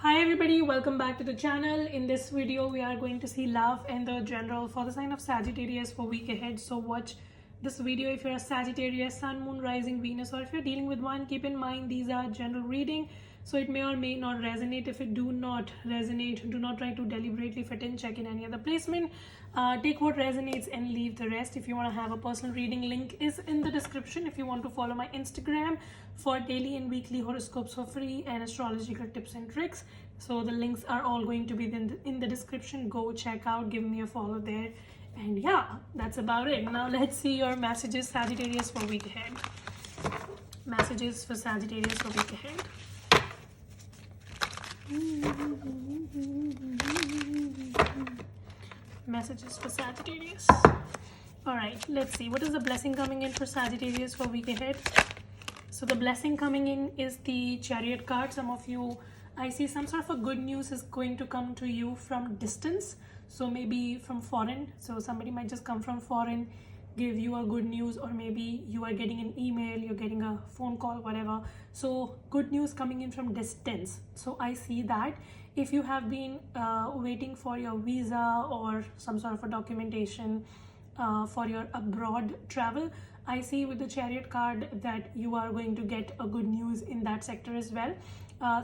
Hi everybody, welcome back to the channel. In this video we are going to see love and the general for the sign of Sagittarius for week ahead. So watch this video if you're a Sagittarius, Sun, Moon, Rising, Venus, or if you're dealing with one. Keep in mind these are general reading, so it may or may not resonate. If it do not resonate, do not try to deliberately fit in, check in any other placement. Take what resonates and leave the rest. If you want to have a personal reading, link is in the description. If you want to follow my Instagram for daily and weekly horoscopes for free and astrological tips and tricks, so the links are all going to be in the description. Go check out, give me a follow there. And yeah, that's about it. Now let's see your messages, Sagittarius, for week ahead. Messages for Sagittarius for week ahead. Messages for Sagittarius. All right, let's see what is the blessing coming in for Sagittarius for week ahead. So the blessing coming in is the Chariot card. Some of you, I see some sort of a good news is going to come to you from distance, so maybe from foreign. So somebody might just come from foreign, give you a good news, or maybe you are getting an email, you're getting a phone call, whatever. So good news coming in from distance. So I see that if you have been waiting for your visa or some sort of a documentation for your abroad travel, I see with the Chariot card that you are going to get a good news in that sector as well.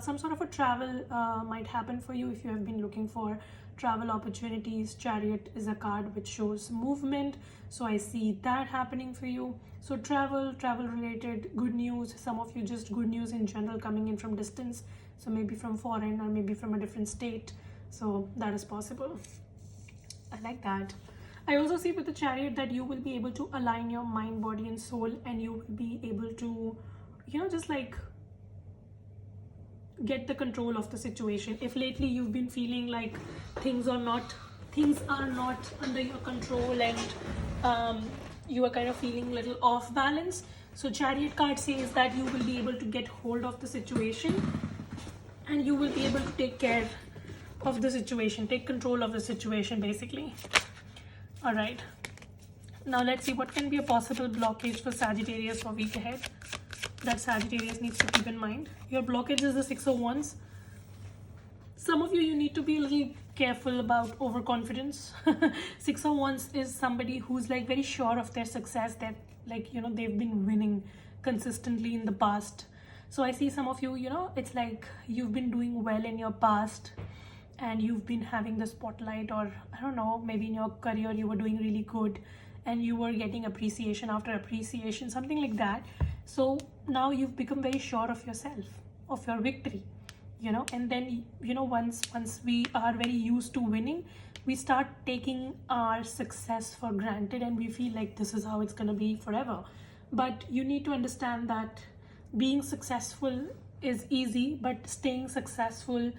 Some sort of a travel might happen for you if you have been looking for travel opportunities. Chariot is a card which shows movement, so I see that happening for you. So travel related good news. Some of you just good news in general coming in from distance, so maybe from foreign or maybe from a different state. So that is possible. I like that. I also see with the Chariot that you will be able to align your mind, body and soul, and you will be able to, just like get the control of the situation. If lately you've been feeling like things are not under your control and you are kind of feeling a little off balance, so Chariot card says that you will be able to get hold of the situation and you will be able to take care of the situation, take control of the situation basically. All right, now let's see what can be a possible blockage for Sagittarius for week ahead that Sagittarius needs to keep in mind. Your blockage is the Six of Wands. Some of you need to be a little careful about overconfidence. Six of Wands is somebody who's like very sure of their success, that like they've been winning consistently in the past. So I see some of you, it's like you've been doing well in your past and you've been having the spotlight, or I don't know, maybe in your career you were doing really good and you were getting appreciation after appreciation, something like that. So now you've become very sure of yourself, of your victory, and then once we are very used to winning, we start taking our success for granted and we feel like this is how it's going to be forever. But you need to understand that being successful is easy, but staying successful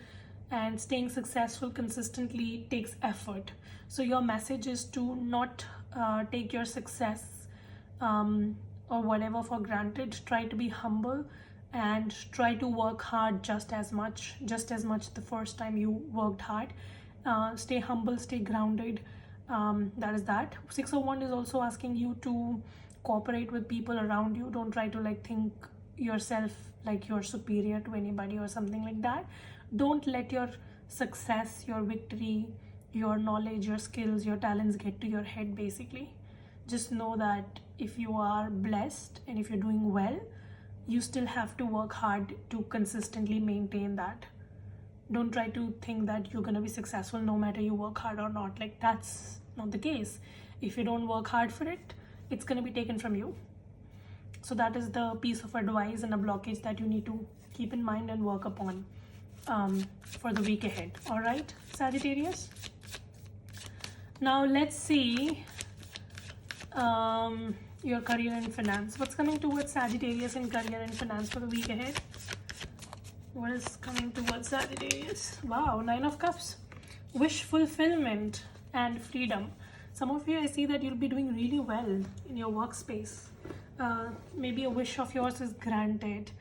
consistently takes effort. So your message is to not take your success or whatever for granted. Try to be humble and try to work hard just as much the first time you worked hard. Stay humble, stay grounded. That is that. Six of Wands is also asking you to cooperate with people around you. Don't try to think yourself like you're superior to anybody or something like that. Don't let your success, your victory, your knowledge, your skills, your talents get to your head basically. Just know that if you are blessed and if you're doing well, you still have to work hard to consistently maintain that. Don't try to think that you're going to be successful no matter you work hard or not. Like, that's not the case. If you don't work hard for it, it's going to be taken from you. So that is the piece of advice and a blockage that you need to keep in mind and work upon for the week ahead. All right, Sagittarius. Now let's see your career and finance. What's coming towards Sagittarius in career and finance for the week ahead? What is coming towards Sagittarius? Wow, Nine of Cups. Wish fulfillment and freedom. Some of you, I see that you'll be doing really well in your workspace. Maybe a wish of yours is granted,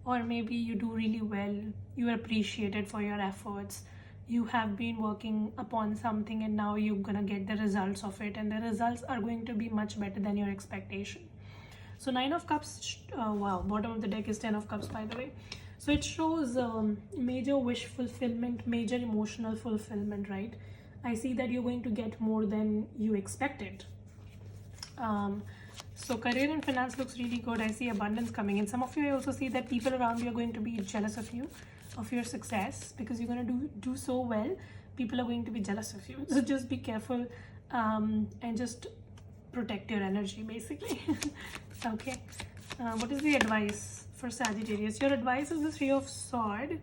or maybe you do really well. You are appreciated for your efforts. You have been working upon something and now you're gonna get the results of it, and the results are going to be much better than your expectation. So Nine of Cups, wow, bottom of the deck is Ten of Cups, by the way. So it shows major wish fulfillment, major emotional fulfillment, right? I see that you're going to get more than you expected. So career and finance looks really good. I see abundance coming in. Some of you, I also see that people around you are going to be jealous of you, of your success, because you're going to do so well. People are going to be jealous of you. So just be careful and just protect your energy, basically. Okay. What is the advice for Sagittarius? Your advice is the Three of Swords.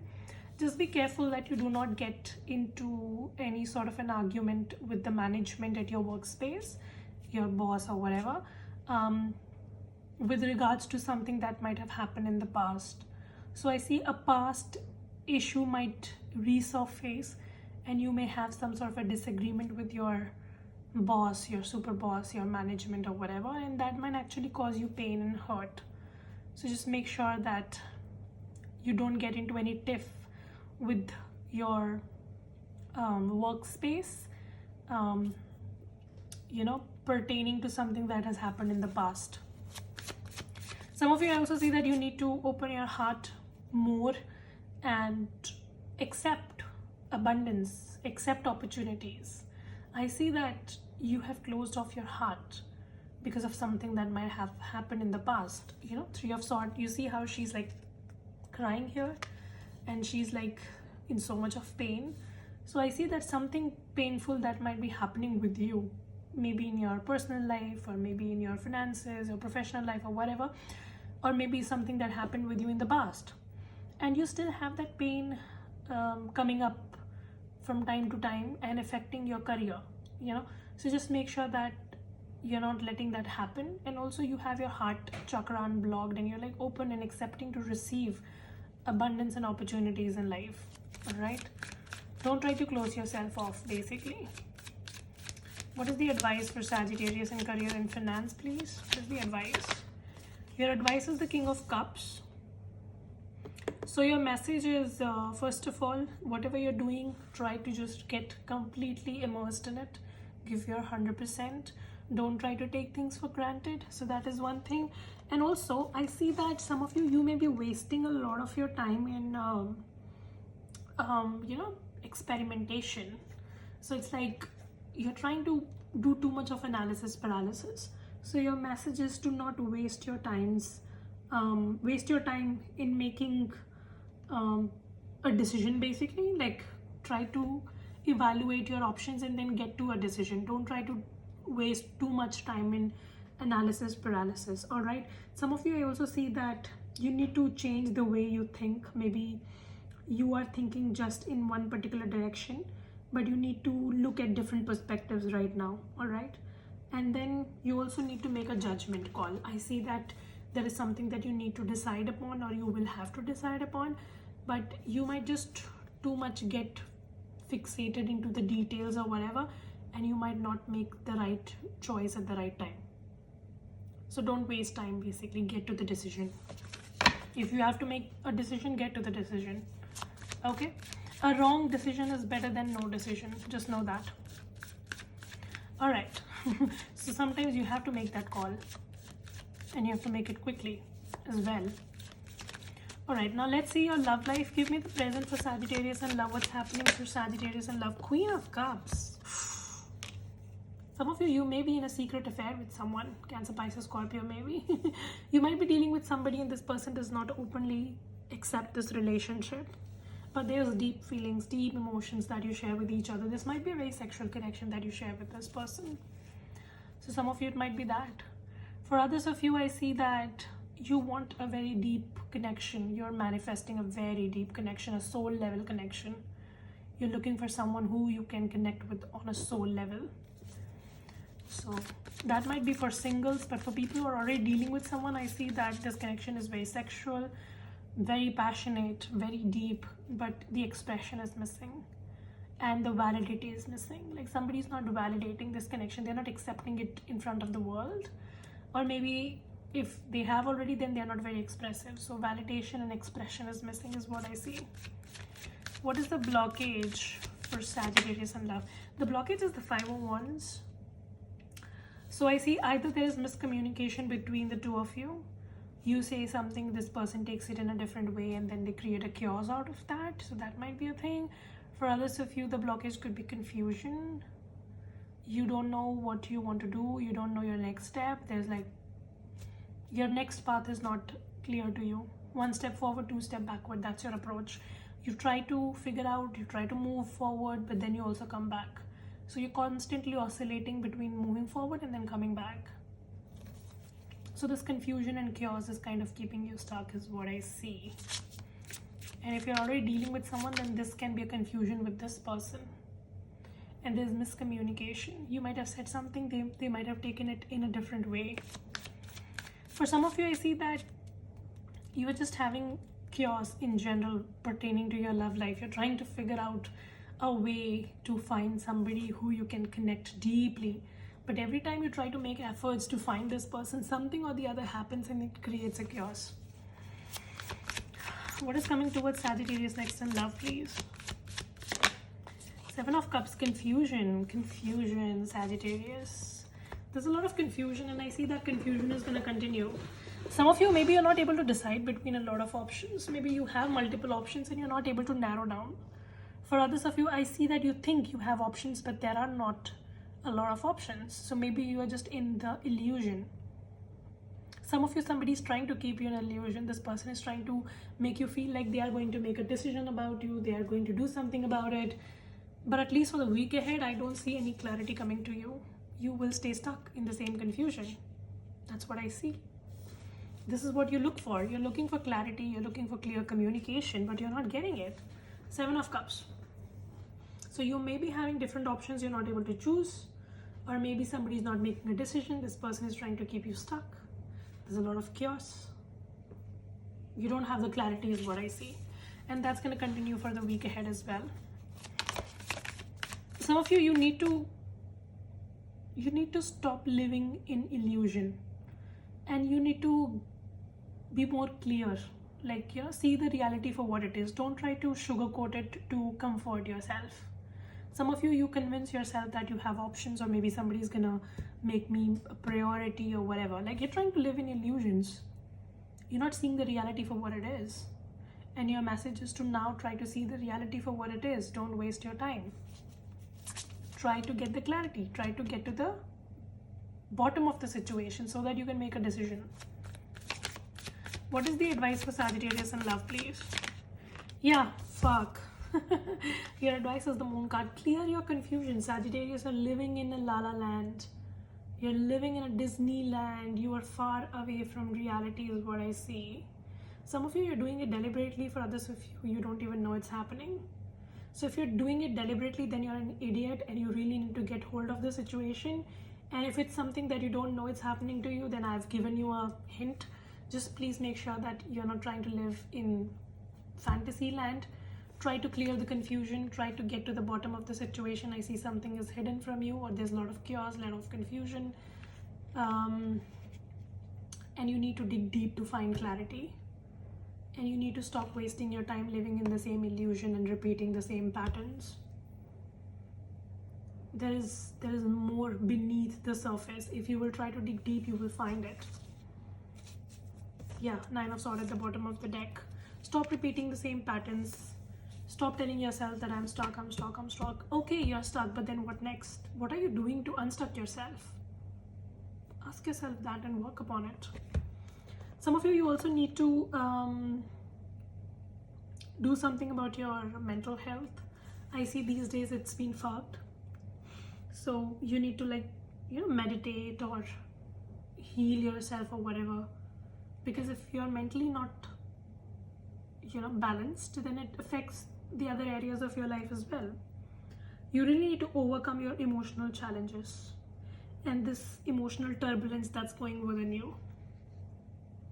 Just be careful that you do not get into any sort of an argument with the management at your workspace, your boss or whatever, with regards to something that might have happened in the past. So I see a past issue might resurface and you may have some sort of a disagreement with your boss, your super boss, your management or whatever, and that might actually cause you pain and hurt. So just make sure that you don't get into any tiff with your workspace, pertaining to something that has happened in the past. Some of you, I also see that you need to open your heart more and accept abundance, accept opportunities. I see that you have closed off your heart because of something that might have happened in the past. Three of Swords, you see how she's like crying here and she's like in so much of pain. So I see that something painful that might be happening with you, maybe in your personal life or maybe in your finances or professional life or whatever, or maybe something that happened with you in the past and you still have that pain coming up from time to time and affecting your career. So just make sure that you're not letting that happen, and also you have your heart chakra unblocked and you're like open and accepting to receive abundance and opportunities in life. All right, don't try to close yourself off, basically. What is the advice for Sagittarius in career and finance, please? What is the advice? Your advice is the King of Cups. So your message is, first of all, whatever you're doing, try to just get completely immersed in it. Give your 100%. Don't try to take things for granted. So that is one thing. And also, I see that some of you may be wasting a lot of your time in, experimentation. So it's like you're trying to do too much of analysis paralysis. So your message is to not waste your time in making a decision, basically. Like, try to evaluate your options and then get to a decision. Don't try to waste too much time in analysis paralysis. All right, some of you, I also see that you need to change the way you think. Maybe you are thinking just in one particular direction, but you need to look at different perspectives right now. All right, and then you also need to make a judgment call. I see that there is something that you need to decide upon, or you will have to decide upon, but you might just too much get fixated into the details or whatever, and you might not make the right choice at the right time. So don't waste time, basically. Get to the decision. If you have to make a decision, get to the decision. Okay, a wrong decision is better than no decision. Just know that. All right. So sometimes you have to make that call, and you have to make it quickly as well. All right, now let's see your love life. Give me the present for Sagittarius and love. What's happening for Sagittarius and love? Queen of Cups. Some of you may be in a secret affair with someone. Cancer, Pisces, Scorpio, maybe. You might be dealing with somebody and this person does not openly accept this relationship. But there's deep feelings, deep emotions that you share with each other. This might be a very sexual connection that you share with this person. So some of you, it might be that. For others of you, I see that you want a very deep connection. You're manifesting a very deep connection, a soul level connection. You're looking for someone who you can connect with on a soul level. So that might be for singles, but for people who are already dealing with someone, I see that this connection is very sexual, very passionate, very deep, but the expression is missing and the validity is missing. Like, somebody's not validating this connection. They're not accepting it in front of the world. Or maybe if they have already, then they're not very expressive. So validation and expression is missing is what I see. What is the blockage for Sagittarius and love? The blockage is the 5 of Wands. So I see either there is miscommunication between the two of you, You say something, this person takes it in a different way, and then they create a chaos out of that. So that might be a thing. For others of you, the blockage could be confusion. You don't know what you want to do. You don't know your next step. There's like, your next path is not clear to you. 1 step forward, 2 step backward. That's your approach. You try to figure out, you try to move forward, but then you also come back. So you're constantly oscillating between moving forward and then coming back. So this confusion and chaos is kind of keeping you stuck, is what I see. And if you're already dealing with someone, then this can be a confusion with this person. And there's miscommunication. You might have said something, they might have taken it in a different way. For some of you, I see that you are just having chaos in general pertaining to your love life. You're trying to figure out a way to find somebody who you can connect deeply. But every time you try to make efforts to find this person, something or the other happens and it creates a chaos. What is coming towards Sagittarius next in love, please? 7 of Cups, confusion, Sagittarius. There's a lot of confusion, and I see that confusion is going to continue. Some of you, maybe you're not able to decide between a lot of options. Maybe you have multiple options and you're not able to narrow down. For others of you, I see that you think you have options, but there are not a lot of options. So maybe you are just in the illusion. Some of you, somebody is trying to keep you in an illusion. This person is trying to make you feel like they are going to make a decision about you. They are going to do something about it. But at least for the week ahead, I don't see any clarity coming to you. You will stay stuck in the same confusion. That's what I see. This is what you look for. You're looking for clarity. You're looking for clear communication, but you're not getting it. 7 of Cups. So you may be having different options. You're not able to choose. Or maybe somebody's not making a decision. This person is trying to keep you stuck. There's a lot of chaos. You don't have the clarity is what I see. And that's going to continue for the week ahead as well. Some of you, you need to stop living in illusion. And you need to be more clear. Like, see the reality for what it is. Don't try to sugarcoat it to comfort yourself. Some of you, you convince yourself that you have options, or maybe somebody's gonna make me a priority or whatever. Like, you're trying to live in illusions. You're not seeing the reality for what it is. And your message is to now try to see the reality for what it is. Don't waste your time. Try to get the clarity. Try to get to the bottom of the situation so that you can make a decision. What is the advice for Sagittarius in love, please? Yeah, fuck. Your advice is the Moon card. Clear your confusion. Sagittarius are living in a la la land. You're living in a Disneyland. You are far away from reality is what I see. Some of you, you're doing it deliberately. For others of you, you don't even know it's happening. So if you're doing it deliberately, then you're an idiot and you really need to get hold of the situation. And if it's something that you don't know it's happening to you, then I've given you a hint. Just please make sure that you're not trying to live in fantasy land. Try to clear the confusion. Try to get to the bottom of the situation. I see something is hidden from you, or there's a lot of chaos, a lot of confusion. And you need to dig deep to find clarity. And you need to stop wasting your time living in the same illusion and repeating the same patterns. There is more beneath the surface. If you will try to dig deep, you will find it. Yeah, 9 of Swords at the bottom of the deck. Stop repeating the same patterns. Stop telling yourself that I'm stuck. Okay, you're stuck, but then what next? What are you doing to unstuck yourself? Ask yourself that and work upon it. Some of you also need to do something about your mental health. I see these days it's been fucked. So you need to meditate or heal yourself or whatever. Because if you're mentally not, balanced, then it affects the other areas of your life as well. You really need to overcome your emotional challenges and this emotional turbulence that's going within you.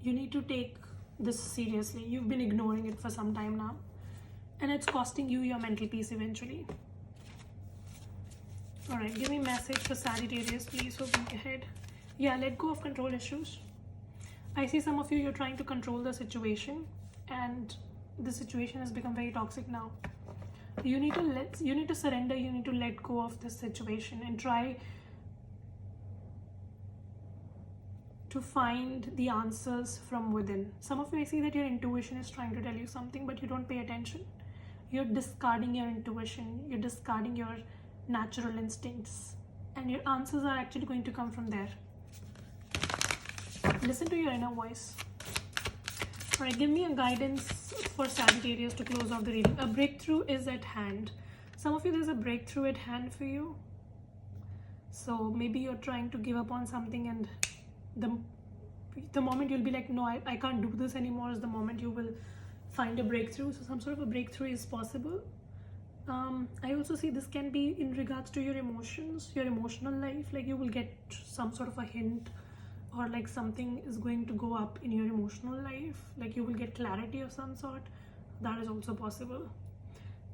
You need to take this seriously. You've been ignoring it for some time now, and it's costing you your mental peace eventually. All right, give me message for Sagittarius, please, for week ahead. Yeah, let go of control issues. I see some of you, you're trying to control the situation, and the situation has become very toxic now. You need to surrender. You need to let go of this situation and try to find the answers from within. Some of you, I see that your intuition is trying to tell you something, but you don't pay attention. You're discarding your intuition, you're discarding your natural instincts, and your answers are actually going to come from there. Listen to your inner voice. All right, give me a guidance for Sagittarius to close off the reading. A breakthrough is at hand. Some of you, there's a breakthrough at hand for you. So maybe you're trying to give up on something, and the moment you'll be like, no, I can't do this anymore, is the moment you will find a breakthrough. So some sort of a breakthrough is possible. I also see this can be in regards to your emotions, your emotional life. Like you will get some sort of a hint, or like something is going to go up in your emotional life. Like you will get clarity of some sort. That is also possible.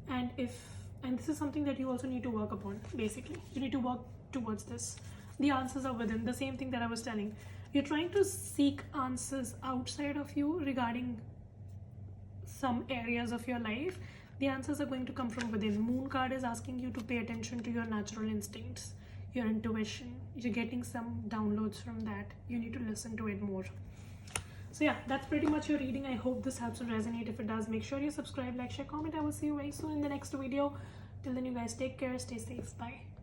And this is something that you also need to work upon. Basically, you need to work towards this. The answers are within. The same thing that I was telling. You're trying to seek answers outside of you regarding some areas of your life. The answers are going to come from within. Moon card is asking you to pay attention to your natural instincts, your intuition. You're getting some downloads from that. You need to listen to it more. So yeah, that's pretty much your reading. I hope this helps to resonate. If it does, make sure you subscribe, like, share, comment. I will see you very soon in the next video. Till then, you guys take care, stay safe, bye.